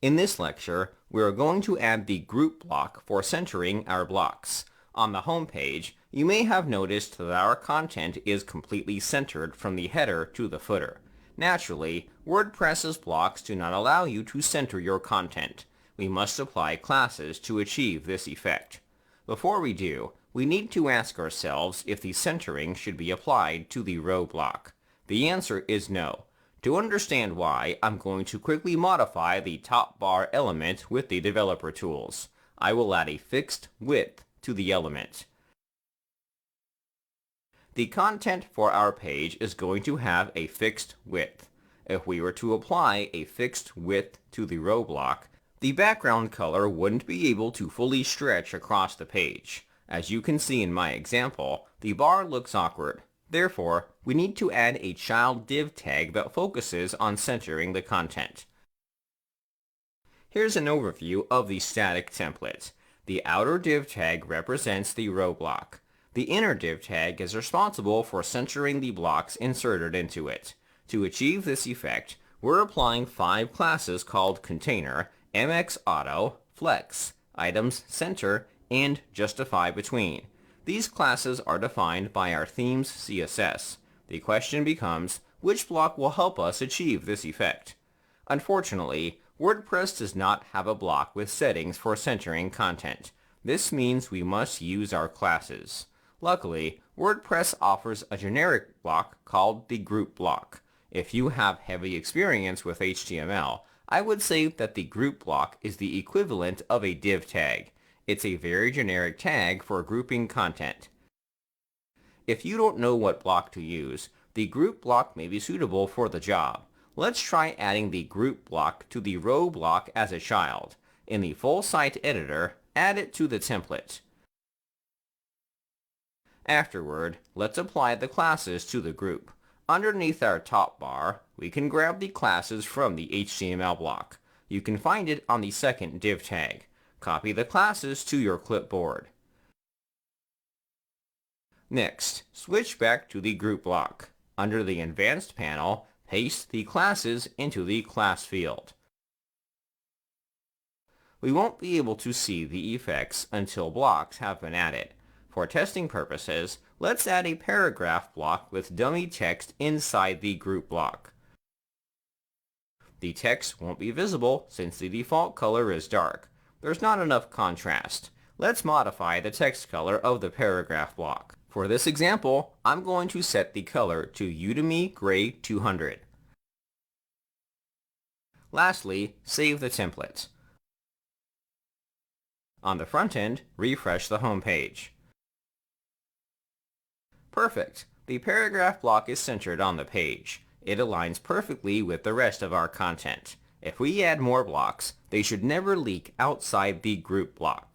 In this lecture, we are going to add the group block for centering our blocks. On the home page, you may have noticed that our content is completely centered from the header to the footer. Naturally, WordPress's blocks do not allow you to center your content. We must apply classes to achieve this effect. Before we do, we need to ask ourselves if the centering should be applied to the row block. The answer is no. To understand why, I'm going to quickly modify the top bar element with the developer tools. I will add a fixed width to the element. The content for our page is going to have a fixed width. If we were to apply a fixed width to the row block, the background color wouldn't be able to fully stretch across the page. As you can see in my example, the bar looks awkward. Therefore, we need to add a child div tag that focuses on centering the content. Here's an overview of the static template. The outer div tag represents the row block. The inner div tag is responsible for centering the blocks inserted into it. To achieve this effect, we're applying 5 classes called Container, MX Auto, Flex, Items Center, and Justify Between. These classes are defined by our theme's CSS. The question becomes, which block will help us achieve this effect? Unfortunately, WordPress does not have a block with settings for centering content. This means we must use our classes. Luckily, WordPress offers a generic block called the group block. If you have heavy experience with HTML, I would say that the group block is the equivalent of a div tag. It's a very generic tag for grouping content. If you don't know what block to use, the group block may be suitable for the job. Let's try adding the group block to the row block as a child. In the full site editor, add it to the template. Afterward, let's apply the classes to the group. Underneath our top bar, we can grab the classes from the HTML block. You can find it on the second div tag. Copy the classes to your clipboard. Next, switch back to the group block. Under the Advanced panel, paste the classes into the class field. We won't be able to see the effects until blocks have been added. For testing purposes, let's add a paragraph block with dummy text inside the group block. The text won't be visible since the default color is dark. There's not enough contrast. Let's modify the text color of the paragraph block. For this example, I'm going to set the color to Udemy Gray 200. Lastly, save the template. On the front end, refresh the home page. Perfect! The paragraph block is centered on the page. It aligns perfectly with the rest of our content. If we add more blocks, they should never leak outside the group block.